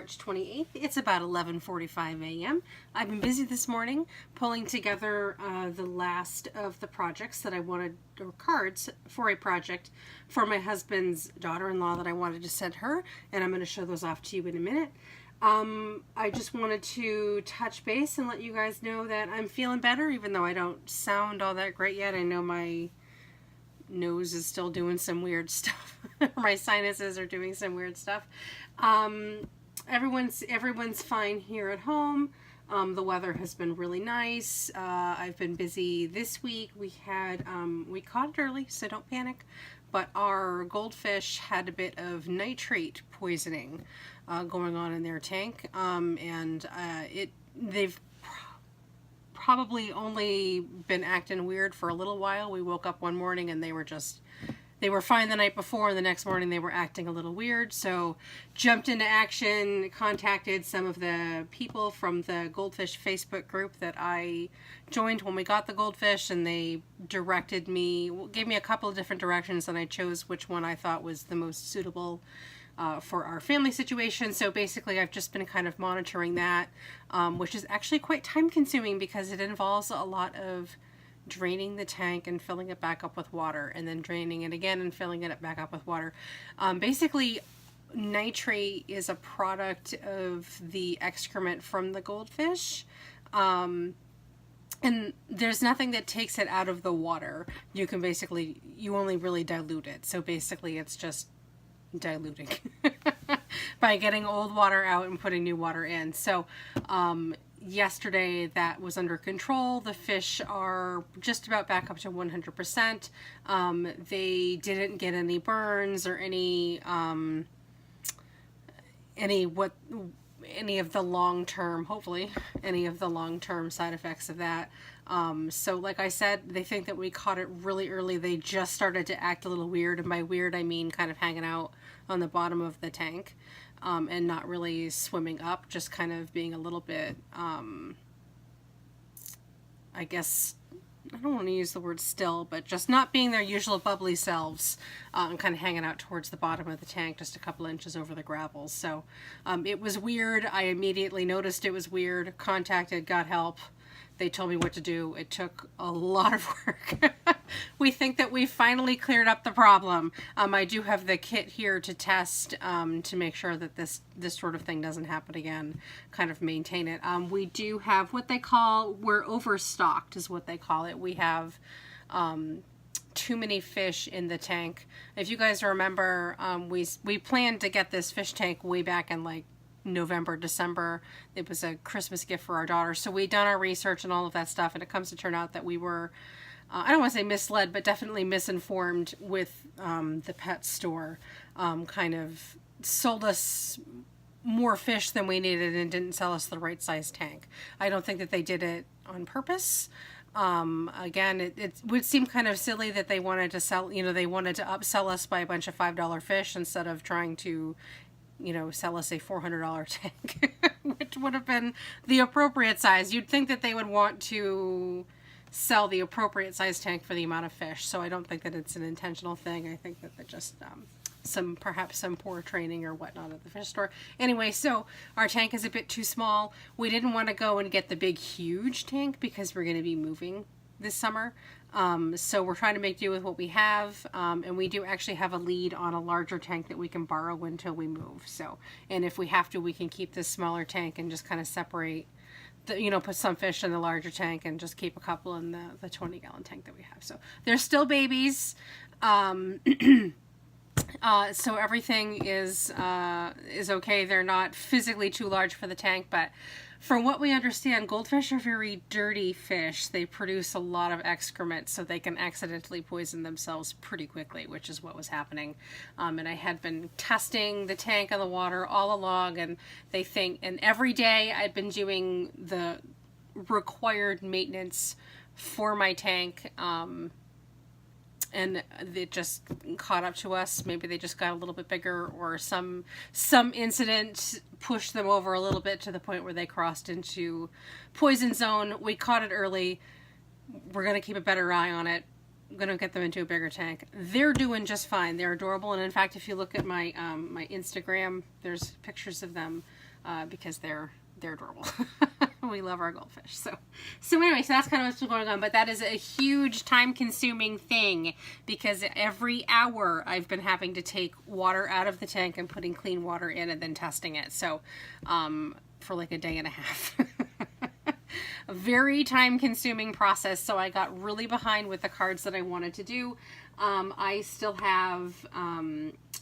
March 28th. It's about 11:45 a.m. I've been busy this morning pulling together the last of the projects that I wanted, or cards for a project for my husband's daughter-in-law that I wanted to send her, and I'm going to show those off to you in a minute. I just wanted to touch base and let you guys know that I'm feeling better, even though I don't sound all that great yet. I know my nose is still doing some weird stuff. My sinuses are doing some weird stuff. Everyone's fine here at home. The weather has been really nice. I've been busy this week. We caught it early, so don't panic. But our goldfish had a bit of nitrate poisoning going on in their tank, and they've probably only been acting weird for a little while. We woke up one morning and they were fine the night before, and the next morning they were acting a little weird. So jumped into action, contacted some of the people from the goldfish Facebook group that I joined when we got the goldfish, and they gave me a couple of different directions, and I chose which one I thought was the most suitable for our family situation. So basically I've just been kind of monitoring that, which is actually quite time consuming because it involves a lot of draining the tank and filling it back up with water, and then draining it again and filling it back up with water. Basically, nitrate is a product of the excrement from the goldfish. And there's nothing that takes it out of the water. You only really dilute it. So basically it's just diluting by getting old water out and putting new water in. So yesterday that was under control. The fish are just about back up to 100%. They didn't get any burns or any of the long-term, hopefully, any of the long-term side effects of that. So like I said, they think that we caught it really early. They just started to act a little weird, and by weird I mean kind of hanging out on the bottom of the tank, and not really swimming up, just kind of being a little bit, I guess, I don't want to use the word still, but just not being their usual bubbly selves, and kind of hanging out towards the bottom of the tank, just a couple inches over the gravel. So it was weird. I immediately noticed it was weird, contacted, got help. They told me what to do. It took a lot of work. We think that we finally cleared up the problem. I do have the kit here to test, to make sure that this sort of thing doesn't happen again, kind of maintain it. We do have what they call, we're overstocked is what they call it. We have too many fish in the tank. If you guys remember, we planned to get this fish tank way back in like November, December. It was a Christmas gift for our daughter. So we'd done our research and all of that stuff, and it comes to turn out that we were, I don't want to say misled, but definitely misinformed with the pet store. Kind of sold us more fish than we needed and didn't sell us the right size tank. I don't think that they did it on purpose. Again, it would seem kind of silly that they wanted to sell, they wanted to upsell us by a bunch of $5 fish instead of trying to sell us a $400 tank, which would have been the appropriate size. You'd think that they would want to sell the appropriate size tank for the amount of fish. So I don't think that it's an intentional thing. I think that just perhaps some poor training or whatnot at the fish store. Anyway, so our tank is a bit too small. We didn't want to go and get the big, huge tank because we're going to be moving this summer. So we're trying to make do with what we have, and we do actually have a lead on a larger tank that we can borrow until we move. So, and if we have to, we can keep this smaller tank and just kind of separate, put some fish in the larger tank and just keep a couple in the 20-gallon tank that we have. So they're still babies. So everything is okay. They're not physically too large for the tank, but from what we understand, goldfish are very dirty fish. They produce a lot of excrement, so they can accidentally poison themselves pretty quickly, which is what was happening. And I had been testing the tank and the water all along, and and every day I'd been doing the required maintenance for my tank, and it just caught up to us. Maybe they just got a little bit bigger, or some incident pushed them over a little bit to the point where they crossed into poison zone. We caught it early. We're going to keep a better eye on it. I'm going to get them into a bigger tank. They're doing just fine. They're adorable. And in fact, if you look at my my Instagram, there's pictures of them because they're adorable. We love our goldfish. So anyway, so that's kind of what's going on. But that is a huge time-consuming thing because every hour I've been having to take water out of the tank and putting clean water in and then testing it. So for like a day and a half. A very time-consuming process. So I got really behind with the cards that I wanted to do. I still have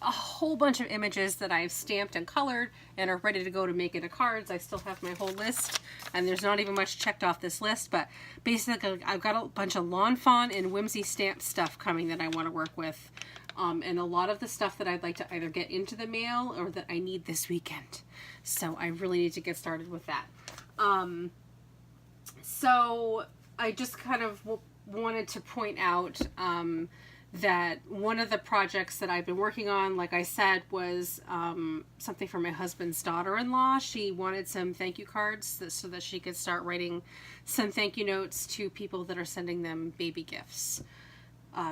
a whole bunch of images that I've stamped and colored and are ready to go to make into cards. I still have my whole list, and there's not even much checked off this list, but basically I've got a bunch of Lawn Fawn and Whimsy stamp stuff coming that I want to work with, and a lot of the stuff that I'd like to either get into the mail or that I need this weekend. So I really need to get started with that. So I just kind of wanted to point out that one of the projects that I've been working on, like I said, was something for my husband's daughter-in-law. She wanted some thank you cards so that she could start writing some thank you notes to people that are sending them baby gifts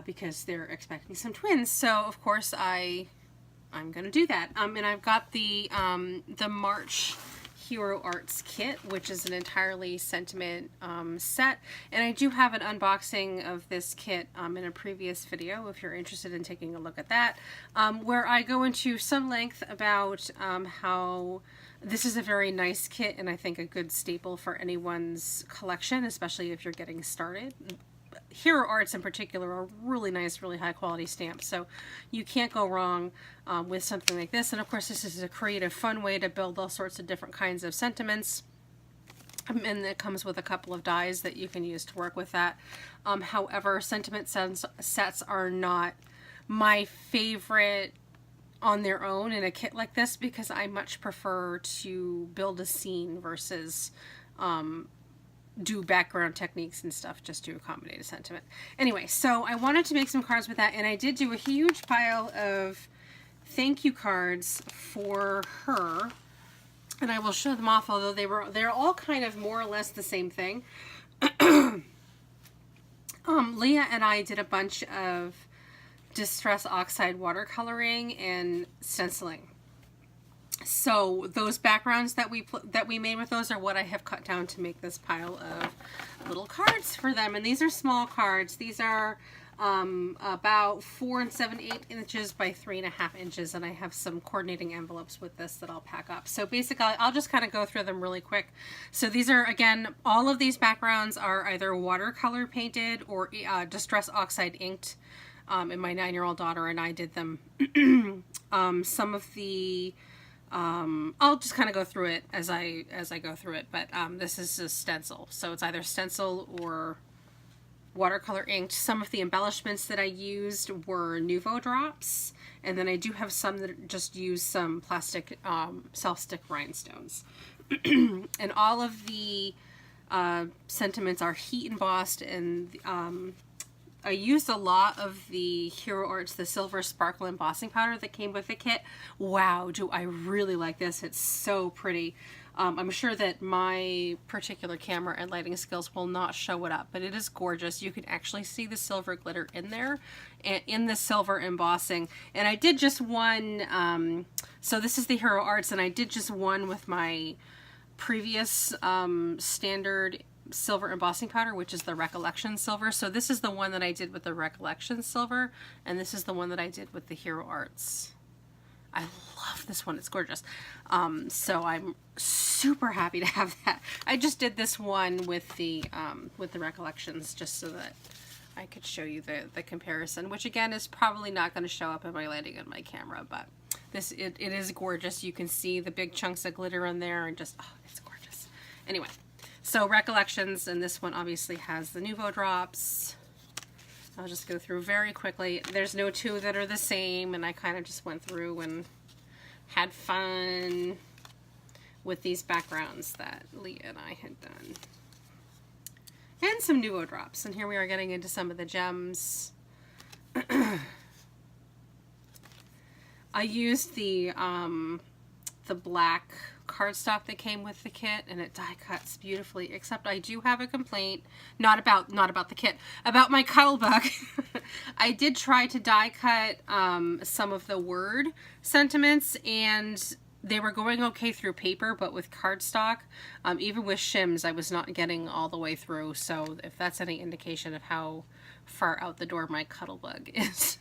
because they're expecting some twins. So of course I'm going to do that. And I've got the March Hero Arts kit, which is an entirely sentiment set, and I do have an unboxing of this kit in a previous video if you're interested in taking a look at that, where I go into some length about how this is a very nice kit and I think a good staple for anyone's collection, especially if you're getting started. Hero Arts in particular are really nice, really high quality stamps, so you can't go wrong with something like this. And of course this is a creative, fun way to build all sorts of different kinds of sentiments, and it comes with a couple of dies that you can use to work with that. However, sentiment sets are not my favorite on their own in a kit like this because I much prefer to build a scene versus do background techniques and stuff just to accommodate a sentiment. Anyway, so I wanted to make some cards with that, and I did do a huge pile of thank you cards for her, and I will show them off, although they're all kind of more or less the same thing. Leah and I did a bunch of Distress Oxide watercoloring and stenciling. So those backgrounds that we made with those are what I have cut down to make this pile of little cards for them. And these are small cards. These are about 4 7/8 inches by 3.5 inches, and I have some coordinating envelopes with this that I'll pack up. So basically I'll just kind of go through them really quick. So these are, again, all of these backgrounds are either watercolor painted or Distress Oxide inked, and my 9-year-old daughter and I did them. Some of the I'll just kind of go through it as I go through it, but this is a stencil, so it's either stencil or watercolor inked. Some of the embellishments that I used were Nuvo drops, and then I do have some that just use some plastic self-stick rhinestones. And all of the sentiments are heat embossed, and I used a lot of the Hero Arts, the silver sparkle embossing powder that came with the kit. Wow, do I really like this. It's so pretty. I'm sure that my particular camera and lighting skills will not show it up, but it is gorgeous. You can actually see the silver glitter in there, and in the silver embossing. And I did just one, so this is the Hero Arts, and I did just one with my previous standard silver embossing powder, which is the Recollection silver. So this is the one that I did with the Recollection silver, and this is the one that I did with the Hero Arts. I love this one. It's gorgeous. So I'm super happy to have that. I just did this one with the Recollections just so that I could show you the comparison, which again is probably not going to show up in my lighting on my camera, but it is gorgeous. You can see the big chunks of glitter in there, and just, oh, it's gorgeous. Anyway, so Recollections, and this one obviously has the Nuvo drops. I'll just go through very quickly. There's no two that are the same, and I kind of just went through and had fun with these backgrounds that Leah and I had done. And some Nuvo drops, and here we are getting into some of the gems. I used the black cardstock that came with the kit, and it die cuts beautifully, except I do have a complaint, not about the kit, about my cuddle book. I did try to die cut some of the word sentiments, and they were going okay through paper, but with cardstock, even with shims, I was not getting all the way through. So if that's any indication of how far out the door my Cuttlebug is.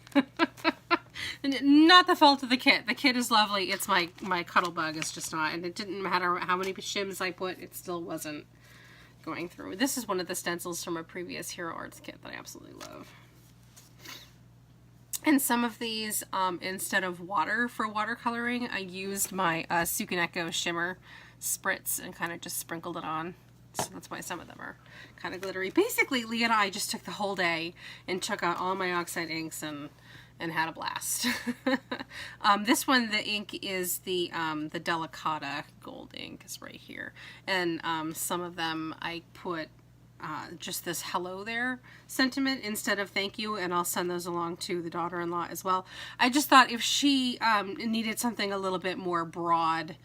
Not the fault of the kit. The kit is lovely. It's my Cuttlebug is just not. And it didn't matter how many shims I put, it still wasn't going through. This is one of the stencils from a previous Hero Arts kit that I absolutely love. And some of these, instead of water for watercoloring, I used my Sukaneko Shimmer Spritz and kind of just sprinkled it on. So that's why some of them are kind of glittery. Basically, Leah and I just took the whole day and took out all my oxide inks and had a blast. This one, the ink is the Delicata gold ink is right here. And some of them I put just this hello there sentiment instead of thank you, and I'll send those along to the daughter-in-law as well. I just thought if she needed something a little bit more broad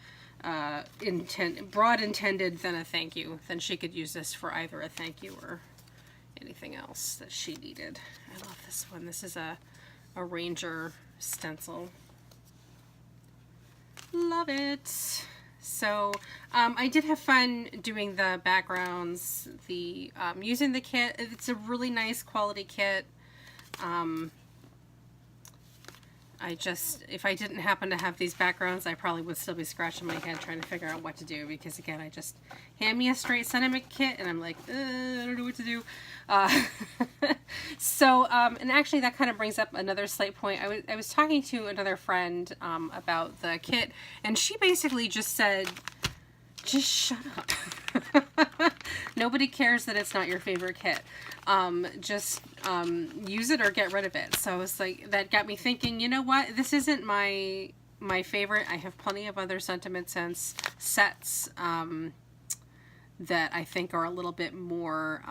intended than a thank you, then she could use this for either a thank you or anything else that she needed. I love this one. This is a Ranger stencil. Love it. So I did have fun doing the backgrounds, using the kit. It's a really nice quality kit. If I didn't happen to have these backgrounds, I probably would still be scratching my head trying to figure out what to do, because again, hand me a straight sentiment kit and I'm like, I don't know what to do. And actually that kind of brings up another slight point. I was talking to another friend about the kit, and she basically just said, just shut up. Nobody cares that it's not your favorite kit. Just use it or get rid of it. So it's like, that got me thinking, you know what, this isn't my favorite. I have plenty of other Sentiment Sense sets that I think are a little bit more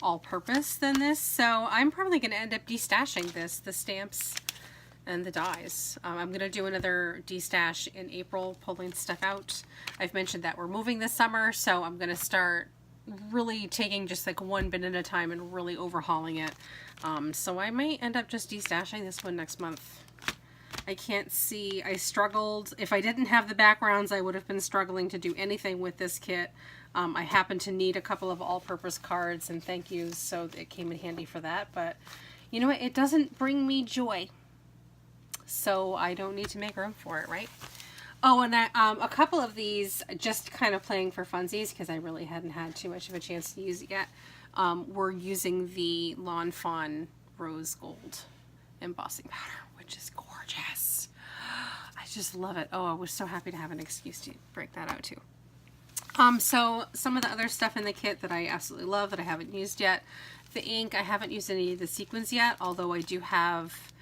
all-purpose than this. So I'm probably going to end up destashing the stamps and the dies. I'm going to do another destash in April, pulling stuff out. I've mentioned that we're moving this summer, so I'm going to start really taking just like one bin at a time and really overhauling it. So I might end up just destashing this one next month. I can't see. I struggled. If I didn't have the backgrounds, I would have been struggling to do anything with this kit. I happen to need a couple of all-purpose cards and thank yous, so it came in handy for that. But you know what? It doesn't bring me joy, so I don't need to make room for it, right? Oh, and a couple of these, just kind of playing for funsies, because I really hadn't had too much of a chance to use it yet, we're using the Lawn Fawn Rose Gold embossing powder, which is gorgeous. I just love it. Oh, I was so happy to have an excuse to break that out too. So some of the other stuff in the kit that I absolutely love that I haven't used yet. The ink, I haven't used any of the sequins yet, although I do have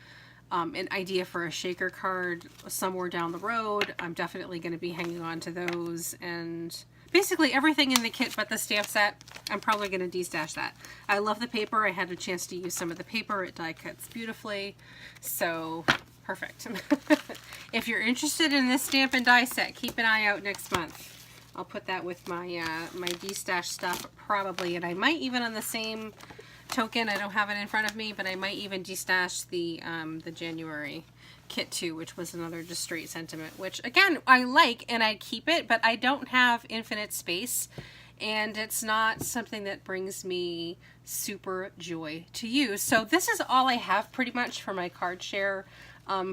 an idea for a shaker card somewhere down the road. I'm definitely going to be hanging on to those, and basically everything in the kit but the stamp set, I'm probably going to destash that. I love the paper. I had a chance to use some of the paper. It die cuts beautifully, so perfect. If you're interested in this stamp and die set, keep an eye out next month. I'll put that with my my destash stuff probably, and I might even, on the same token, I don't have it in front of me, but I might even destash the January kit too, which was another just straight sentiment, which again I like and I keep it, but I don't have infinite space, and it's not something that brings me super joy to use. So this is all I have pretty much for my card share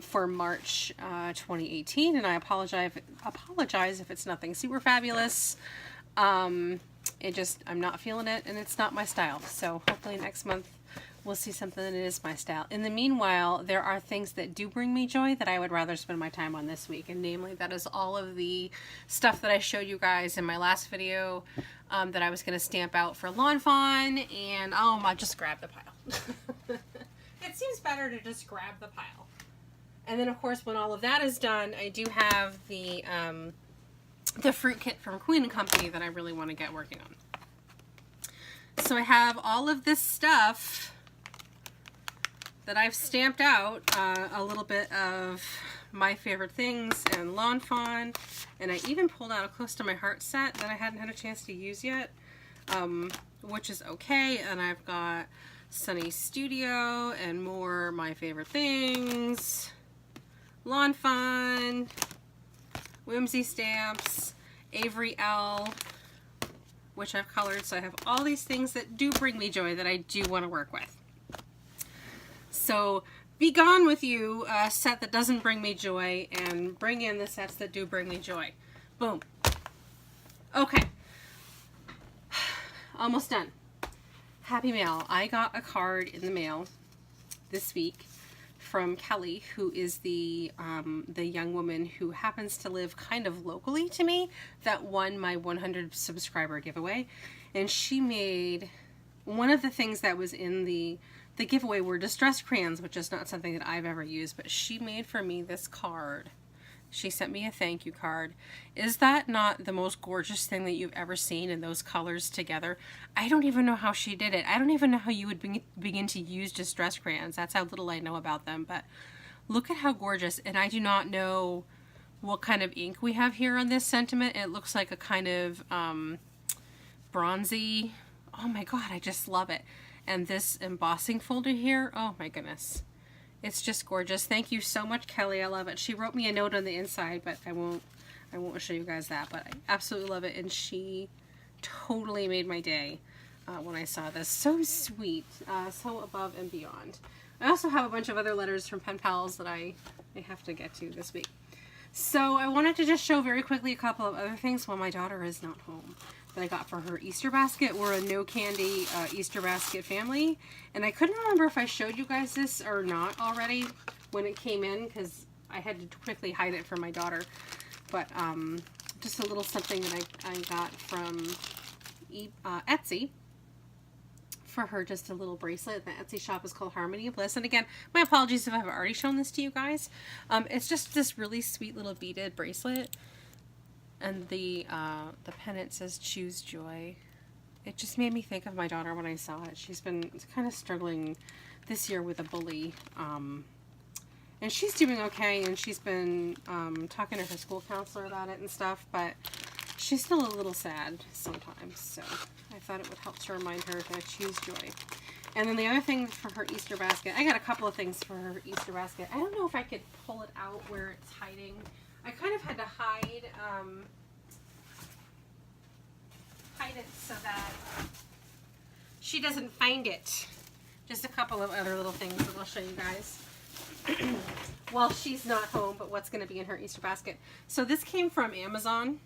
for March 2018, and I apologize if it's nothing super fabulous. I'm not feeling it, and it's not my style. So hopefully next month we'll see something that is my style. In the meanwhile, there are things that do bring me joy that I would rather spend my time on this week, and namely that is all of the stuff that I showed you guys in my last video that I was going to stamp out for Lawn Fawn, and I'll just grab the pile. It seems better to just grab the pile. And then of course when all of that is done, I do have the fruit kit from Queen & Company that I really want to get working on. So I have all of this stuff that I've stamped out, a little bit of my favorite things and Lawn Fawn, and I even pulled out a Close to My Heart set that I hadn't had a chance to use yet, which is okay. And I've got Sunny Studio and more My Favorite Things, Lawn Fun, Whimsy Stamps, Avery L, which I've colored. So I have all these things that do bring me joy that I do want to work with. So be gone with you, a set that doesn't bring me joy, and bring in the sets that do bring me joy. Boom. Okay. Almost done. Happy mail. I got a card in the mail this week from Kelly, who is the young woman who happens to live kind of locally to me that won my 100 subscriber giveaway. And she made one of the things that was in the giveaway were distress crayons, which is not something that I've ever used, but she made for me this card. She sent me a thank you card. Is that not the most gorgeous thing that you've ever seen in those colors together? I don't even know how she did it. I don't even know how you would begin to use distress crayons. That's how little I know about them, but look at how gorgeous. And I do not know what kind of ink we have here on this sentiment. It looks like a kind of bronzy. Oh my God, I just love it. And this embossing folder here, oh my goodness. It's just gorgeous. Thank you so much, Kelly. I love it. She wrote me a note on the inside, but I won't show you guys that, but I absolutely love it. And she totally made my day when I saw this. So sweet. So above and beyond. I also have a bunch of other letters from pen pals that I have to get to this week. So I wanted to just show very quickly a couple of other things while my daughter is not home that I got for her Easter basket. We're a no candy Easter basket family, and I couldn't remember if I showed you guys this or not already when it came in because I had to quickly hide it from my daughter. But just a little something that I got from Etsy for her, just a little bracelet. The Etsy shop is called Harmony of Bliss, and again, my apologies if I've already shown this to you guys. It's just this really sweet little beaded bracelet. And the pennant says choose joy. It just made me think of my daughter when I saw it. She's been kind of struggling this year with a bully. And she's doing okay, and she's been talking to her school counselor about it and stuff, but she's still a little sad sometimes. So I thought it would help to remind her to choose joy. And then the other thing for her Easter basket, I got a couple of things for her Easter basket. I don't know if I could pull it out where it's hiding. I kind of had to hide it so that she doesn't find it. Just a couple of other little things that I'll show you guys while she's not home, but what's going to be in her Easter basket. So this came from Amazon.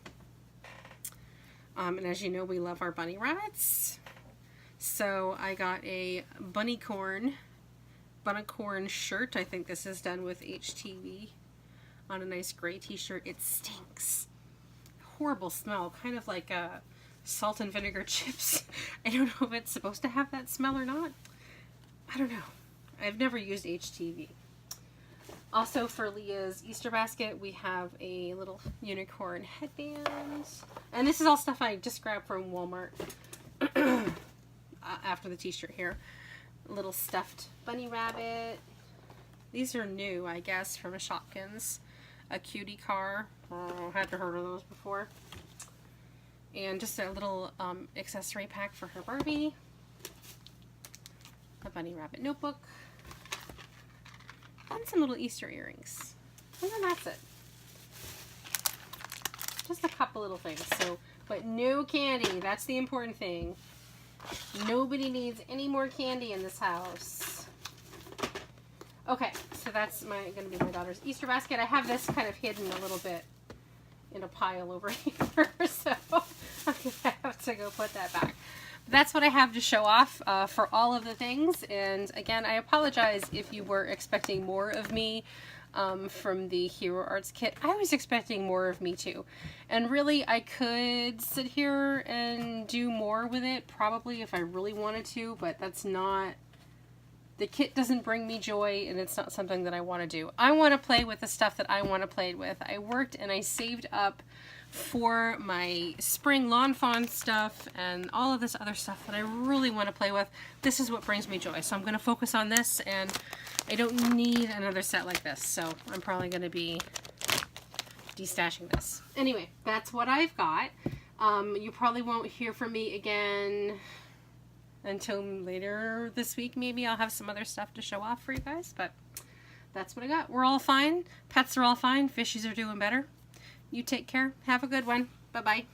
And as you know, we love our bunny rabbits. So I got a bunnycorn shirt. I think this is done with HTV on a nice gray t-shirt. It stinks. Horrible smell, kind of like salt and vinegar chips. I don't know if it's supposed to have that smell or not. I don't know. I've never used HTV. Also for Leah's Easter basket, we have a little unicorn headband. And this is all stuff I just grabbed from Walmart after the t-shirt here. A little stuffed bunny rabbit. These are new, I guess, from a Shopkins. A cutie car. Oh, hadn't heard of those before. And just a little accessory pack for her Barbie. A bunny rabbit notebook. And some little Easter earrings. And then that's it. Just a couple little things. So, but no candy. That's the important thing. Nobody needs any more candy in this house. Okay, so that's going to be my daughter's Easter basket. I have this kind of hidden a little bit in a pile over here, so I'm going to have to go put that back. That's what I have to show off for all of the things. And again, I apologize if you were expecting more of me from the Hero Arts kit. I was expecting more of me too. And really, I could sit here and do more with it, probably if I really wanted to, but that's not... The kit doesn't bring me joy, and it's not something that I want to do. I want to play with the stuff that I want to play with. I worked and I saved up for my spring lawn fawn stuff and all of this other stuff that I really want to play with. This is what brings me joy. So I'm going to focus on this, and I don't need another set like this. So I'm probably going to be destashing this. Anyway, that's what I've got. You probably won't hear from me again until later this week. Maybe I'll have some other stuff to show off for you guys, but that's what I got. We're all fine. Pets are all fine. Fishies are doing better. You take care. Have a good one. Bye-bye.